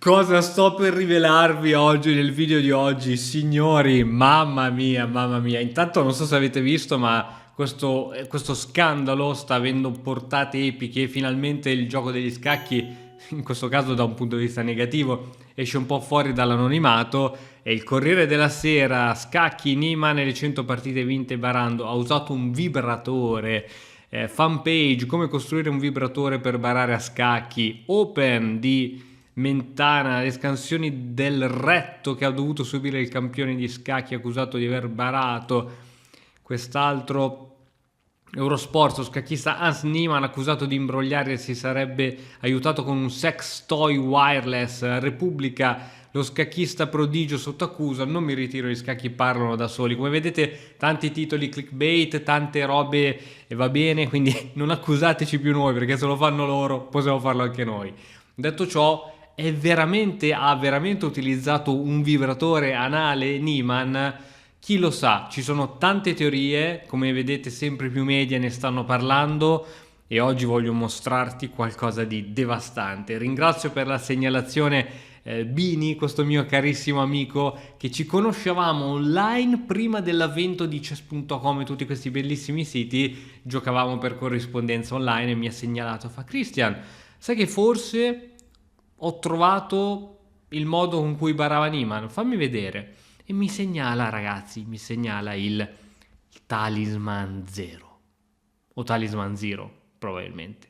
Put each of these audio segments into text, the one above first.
Cosa sto per rivelarvi oggi nel video di oggi, signori? Mamma mia, mamma mia. Intanto non so se avete visto, ma questo scandalo sta avendo portate epiche. Finalmente il gioco degli scacchi, in questo caso da un punto di vista negativo, esce un po' fuori dall'anonimato. E il Corriere della Sera, scacchi, Nima nelle 100 partite vinte barando, ha usato un vibratore. Fanpage, come costruire un vibratore per barare a scacchi. Open di Mentana, le scansioni del retto che ha dovuto subire il campione di scacchi accusato di aver barato. Quest'altro Eurosport, lo scacchista Hans Niemann accusato di imbrogliare e si sarebbe aiutato con un sex toy wireless. Repubblica, lo scacchista prodigio sotto accusa. Non mi ritiro, gli scacchi parlano da soli. Come vedete, tanti titoli clickbait, tante robe e va bene, quindi non accusateci più noi, perché se lo fanno loro possiamo farlo anche noi. Detto ciò, ha veramente utilizzato un vibratore anale Niemann? Chi lo sa, ci sono tante teorie, come vedete sempre più media ne stanno parlando e oggi voglio mostrarti qualcosa di devastante. Ringrazio per la segnalazione Bini, questo mio carissimo amico, che ci conoscevamo online prima dell'avvento di chess.com e tutti questi bellissimi siti, giocavamo per corrispondenza online e mi ha segnalato, fa Christian, sai che forse ho trovato il modo con cui barava Niemann, fammi vedere. E mi segnala, ragazzi, il Talisman Zero. O Talisman Zero, probabilmente.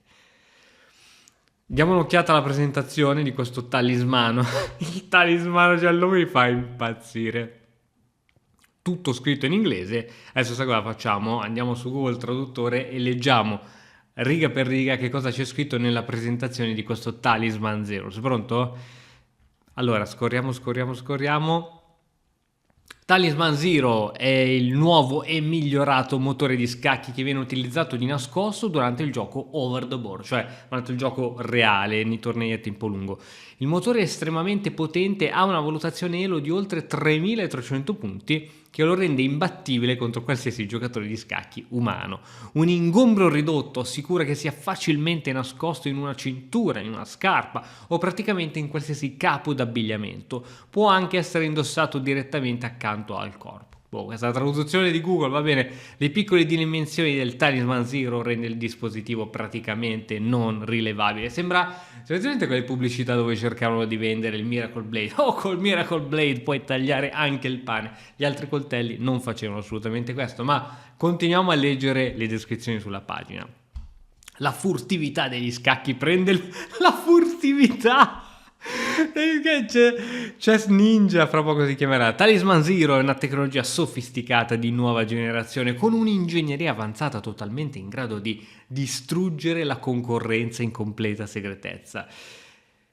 Diamo un'occhiata alla presentazione di questo talismano. Il talismano, già il nome mi fa impazzire. Tutto scritto in inglese. Adesso sai cosa facciamo? Andiamo su Google Traduttore e leggiamo riga per riga che cosa c'è scritto nella presentazione di questo Talisman Zero. Sei pronto? Allora, scorriamo. Talisman Zero è il nuovo e migliorato motore di scacchi che viene utilizzato di nascosto durante il gioco over the board, cioè durante il gioco reale, nei tornei a tempo lungo. Il motore è estremamente potente, ha una valutazione Elo di oltre 3300 punti, che lo rende imbattibile contro qualsiasi giocatore di scacchi umano. Un ingombro ridotto assicura che sia facilmente nascosto in una cintura, in una scarpa o praticamente in qualsiasi capo d'abbigliamento. Può anche essere indossato direttamente accanto al corpo. Questa traduzione di Google va bene. Le piccole dimensioni del Talisman Zero rende il dispositivo praticamente non rilevabile. Sembra semplicemente quelle pubblicità dove cercavano di vendere il Miracle Blade. Oh, col Miracle Blade puoi tagliare anche il pane. Gli altri coltelli non facevano assolutamente questo, ma continuiamo a leggere le descrizioni sulla pagina. La furtività degli scacchi prende la furtività! Chess Ninja fra poco si chiamerà. Talisman Zero è una tecnologia sofisticata di nuova generazione con un'ingegneria avanzata totalmente in grado di distruggere la concorrenza in completa segretezza.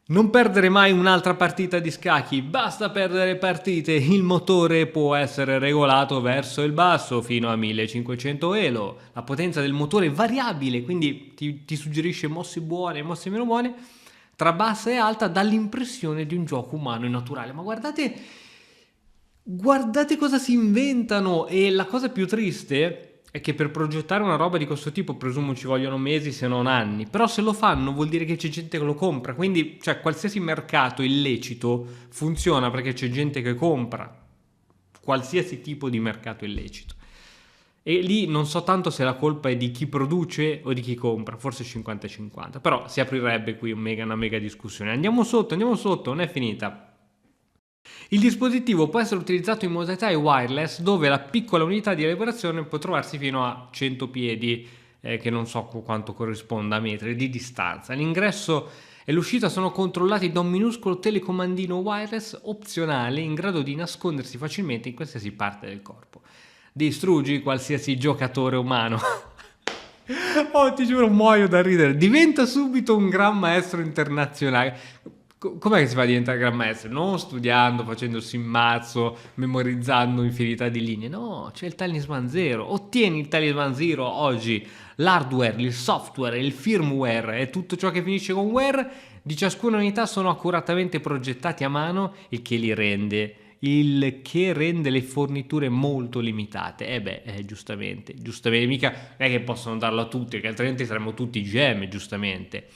Non perdere mai un'altra partita di scacchi, basta perdere partite, il motore può essere regolato verso il basso fino a 1500 Elo, la potenza del motore è variabile, quindi ti suggerisce mosse buone e mosse meno buone, tra bassa e alta dà l'impressione di un gioco umano e naturale, ma guardate cosa si inventano e la cosa più triste è che per progettare una roba di questo tipo presumo ci vogliono mesi se non anni, però se lo fanno vuol dire che c'è gente che lo compra, quindi cioè, qualsiasi mercato illecito funziona perché c'è gente che compra qualsiasi tipo di mercato illecito. E lì non so tanto se la colpa è di chi produce o di chi compra, forse 50-50, però si aprirebbe qui una mega discussione. Andiamo sotto, non è finita. Il dispositivo può essere utilizzato in modalità wireless dove la piccola unità di elaborazione può trovarsi fino a 100 piedi, che non so quanto corrisponda a metri, di distanza. L'ingresso e l'uscita sono controllati da un minuscolo telecomandino wireless opzionale in grado di nascondersi facilmente in qualsiasi parte del corpo. Distruggi qualsiasi giocatore umano. Oh, ti giuro, muoio da ridere. Diventa subito un gran maestro internazionale. Com'è che si fa a diventare gran maestro? Non studiando, facendosi il mazzo, memorizzando infinità di linee. No, c'è il Talisman Zero. Ottieni il Talisman Zero oggi. L'hardware, il software, il firmware e tutto ciò che finisce con ware di ciascuna unità sono accuratamente progettati a mano, il che rende le forniture molto limitate. Giustamente, mica non è che possono darlo a tutti, perché altrimenti saremmo tutti GM, giustamente.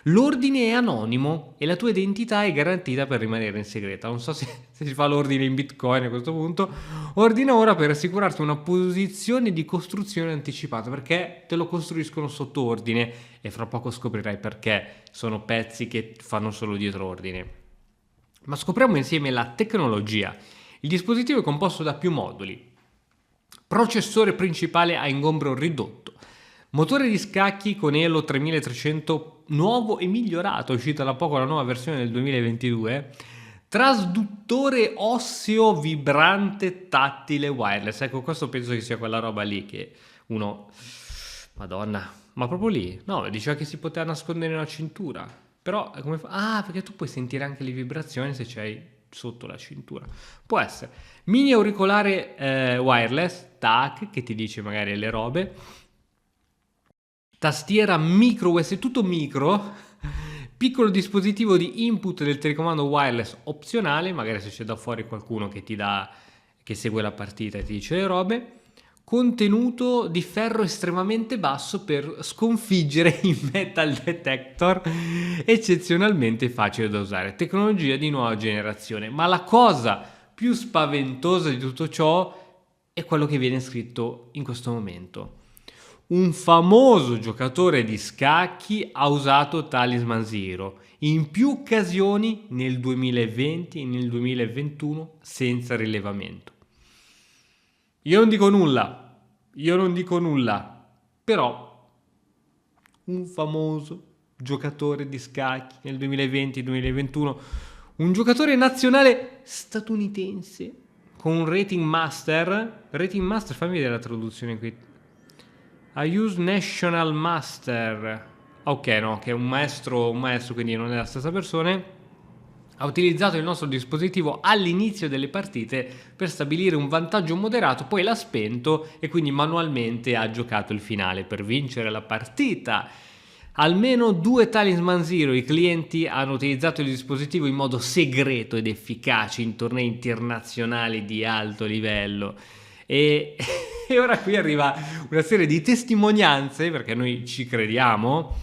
L'ordine è anonimo e la tua identità è garantita per rimanere in segreto. Non so se si fa l'ordine in Bitcoin a questo punto. Ordina ora per assicurarti una posizione di costruzione anticipata, perché te lo costruiscono sotto ordine e fra poco scoprirai perché sono pezzi che fanno solo dietro ordine. Ma scopriamo insieme la tecnologia. Il dispositivo è composto da più moduli. Processore principale a ingombro ridotto. Motore di scacchi con Elo 3300 nuovo e migliorato, è uscita da poco la nuova versione del 2022. Trasduttore osseo vibrante tattile wireless. Ecco, questo penso che sia quella roba lì che uno... Madonna, ma proprio lì? No, diceva che si poteva nascondere nella cintura. Però come fa? Ah, perché tu puoi sentire anche le vibrazioni se c'hai sotto la cintura. Può essere. Mini auricolare wireless, tac, che ti dice magari le robe. Tastiera micro USB, tutto micro. Piccolo dispositivo di input del telecomando wireless opzionale, magari se c'è da fuori qualcuno che ti dà, che segue la partita e ti dice le robe. Contenuto di ferro estremamente basso per sconfiggere i metal detector, eccezionalmente facile da usare, tecnologia di nuova generazione. Ma la cosa più spaventosa di tutto ciò è quello che viene scritto in questo momento. Un famoso giocatore di scacchi ha usato Talisman Zero in più occasioni nel 2020 e nel 2021 senza rilevamento. Io non dico nulla, però un famoso giocatore di scacchi nel 2020-2021, un giocatore nazionale statunitense con un rating master, fammi vedere la traduzione qui, I use National Master, ok no, che è un maestro, quindi non è la stessa persona. Ha utilizzato il nostro dispositivo all'inizio delle partite per stabilire un vantaggio moderato, poi l'ha spento e quindi manualmente ha giocato il finale per vincere la partita. Almeno 2 Talisman Zero i clienti hanno utilizzato il dispositivo in modo segreto ed efficace in tornei internazionali di alto livello. E ora qui arriva una serie di testimonianze, perché noi ci crediamo,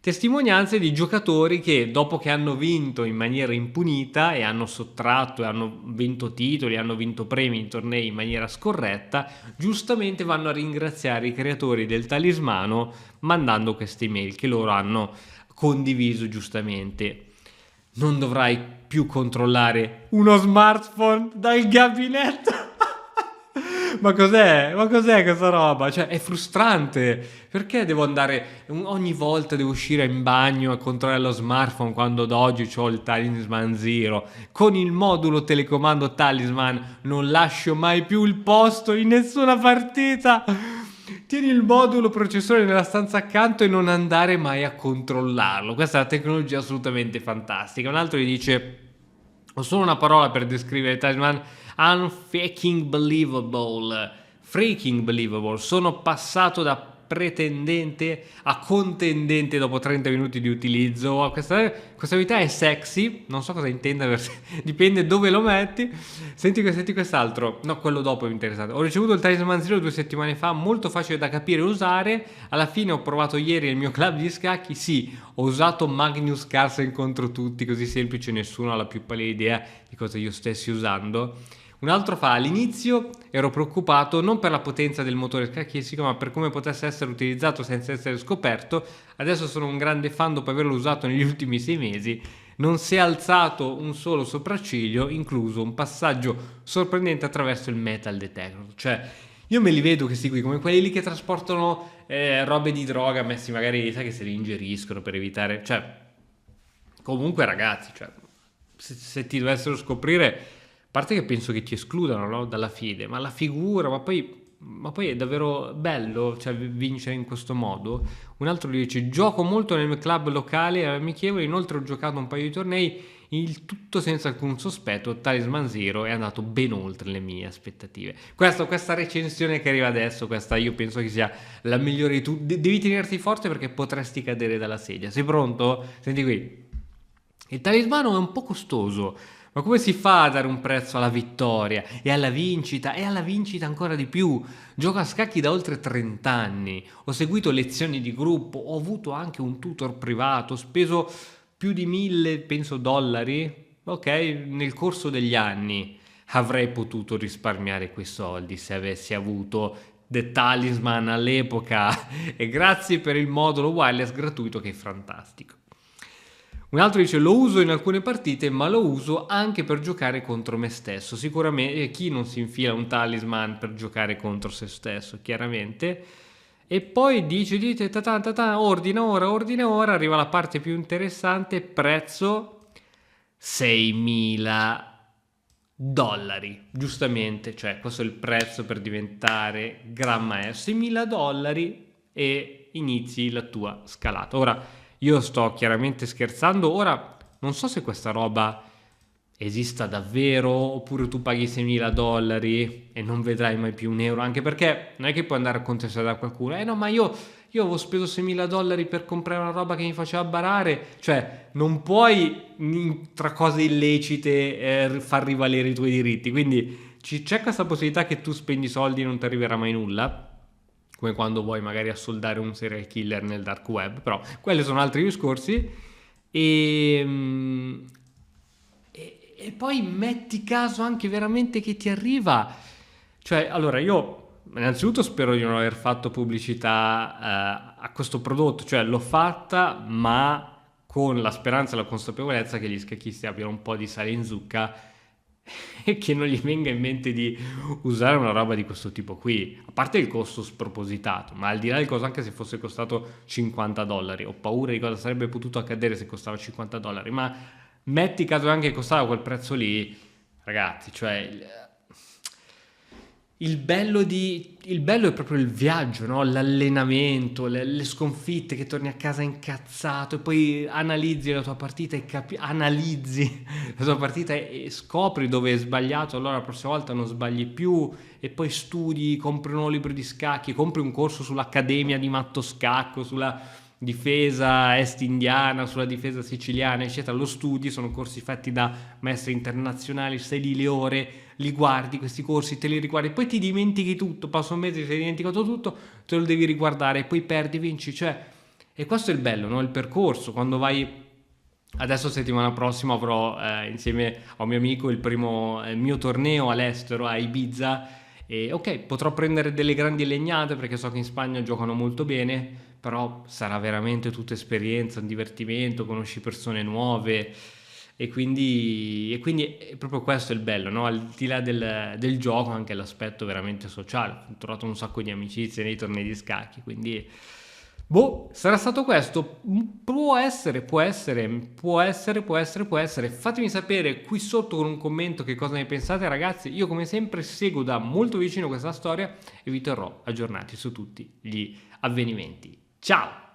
testimonianze di giocatori che dopo che hanno vinto in maniera impunita e hanno sottratto e hanno vinto titoli, hanno vinto premi in tornei in maniera scorretta, giustamente vanno a ringraziare i creatori del talismano mandando queste email che loro hanno condiviso giustamente. Non dovrai più controllare uno smartphone dal gabinetto. Ma cos'è? Questa roba? Cioè, è frustrante. Perché devo andare ogni volta devo uscire in bagno a controllare lo smartphone quando ad oggi ho il Talisman Zero? Con il modulo telecomando Talisman non lascio mai più il posto in nessuna partita. Tieni il modulo processore nella stanza accanto e non andare mai a controllarlo. Questa è una tecnologia assolutamente fantastica. Un altro gli dice: ho solo una parola per descrivere il Talisman: unfucking believable, freaking believable. Sono passato da pretendente a contendente dopo 30 minuti di utilizzo. Questa novità è sexy, non so cosa intenda, dipende dove lo metti. Senti quest'altro, no, quello dopo è interessante. Ho ricevuto il Talisman Zero 2 settimane fa, molto facile da capire e usare. Alla fine ho provato ieri nel mio club di scacchi, sì, ho usato Magnus Carlsen contro tutti, così semplice, nessuno ha la più pallida idea di cosa io stessi usando. Un altro fa: all'inizio ero preoccupato non per la potenza del motore scacchistico ma per come potesse essere utilizzato senza essere scoperto. Adesso sono un grande fan dopo averlo usato negli ultimi 6 mesi. Non si è alzato un solo sopracciglio, incluso un passaggio sorprendente attraverso il metal detector. Cioè, io me li vedo questi qui come quelli lì che trasportano robe di droga, messi magari, sai, che se li ingeriscono per evitare. Cioè, comunque ragazzi, cioè, se ti dovessero scoprire, a parte che penso che ti escludano, no, dalla fide, ma la figura, ma poi è davvero bello, cioè, vincere in questo modo. Un altro gli dice: gioco molto nel mio club locale amichevole, inoltre ho giocato un paio di tornei, il tutto senza alcun sospetto. Talisman Zero è andato ben oltre le mie aspettative. Questa recensione che arriva adesso, questa io penso che sia la migliore di tutte. Devi tenerti forte perché potresti cadere dalla sedia. Sei pronto? Senti qui. Il talismano è un po' costoso, Ma come si fa a dare un prezzo alla vittoria e alla vincita ancora di più? Gioco a scacchi da oltre 30 anni, ho seguito lezioni di gruppo, ho avuto anche un tutor privato, ho speso più di 1000, penso, dollari, ok, nel corso degli anni. Avrei potuto risparmiare quei soldi se avessi avuto The Talisman all'epoca e grazie per il modulo wireless gratuito che è fantastico. Un altro dice lo uso in alcune partite ma lo uso anche per giocare contro me stesso. Sicuramente chi non si infila un talisman per giocare contro se stesso, chiaramente. E poi dite ordina ora, arriva la parte più interessante, prezzo 6.000 dollari, giustamente, cioè questo è il prezzo per diventare Gran Maestro, 6.000 dollari e inizi la tua scalata. Ora, io sto chiaramente scherzando, ora non so se questa roba esista davvero oppure tu paghi 6.000 dollari e non vedrai mai più un euro, anche perché non è che puoi andare a contestare da qualcuno, no ma io avevo speso 6.000 dollari per comprare una roba che mi faceva barare, cioè non puoi tra cose illecite far rivalere i tuoi diritti, quindi c'è questa possibilità che tu spendi soldi e non ti arriverà mai nulla, come quando vuoi magari assoldare un serial killer nel dark web, però quelli sono altri discorsi. E, e poi metti caso anche veramente che ti arriva. Cioè, allora io innanzitutto spero di non aver fatto pubblicità a questo prodotto, cioè l'ho fatta, ma con la speranza e la consapevolezza che gli scacchisti abbiano un po' di sale in zucca e che non gli venga in mente di usare una roba di questo tipo qui, a parte il costo spropositato, ma al di là del costo, anche se fosse costato 50 dollari, ho paura di cosa sarebbe potuto accadere se costava 50 dollari, ma metti caso anche che costava quel prezzo lì, ragazzi, cioè il bello è proprio il viaggio, no? L'allenamento, le sconfitte, che torni a casa incazzato e poi analizzi la tua partita e analizzi la tua partita e scopri dove hai sbagliato, allora la prossima volta non sbagli più e poi studi, compri un nuovo libro di scacchi, compri un corso sull'Accademia di Matto Scacco, sulla difesa est indiana, sulla difesa siciliana, eccetera. Lo studi, sono corsi fatti da maestri internazionali, stai lì le ore, li guardi questi corsi, te li riguardi, poi ti dimentichi tutto, passa un mese, ti sei dimenticato tutto, te lo devi riguardare, poi perdi, vinci, cioè, e questo è il bello, no? Il percorso, quando vai. Adesso settimana prossima avrò insieme a un mio amico il mio torneo all'estero a Ibiza e ok, potrò prendere delle grandi legnate perché so che in Spagna giocano molto bene, però sarà veramente tutta esperienza, un divertimento, conosci persone nuove e quindi è proprio questo il bello, no? Al di là del gioco anche l'aspetto veramente sociale, ho trovato un sacco di amicizie nei tornei di scacchi, quindi boh, sarà stato questo, può essere, fatemi sapere qui sotto con un commento che cosa ne pensate ragazzi, io come sempre seguo da molto vicino questa storia e vi terrò aggiornati su tutti gli avvenimenti. Ciao!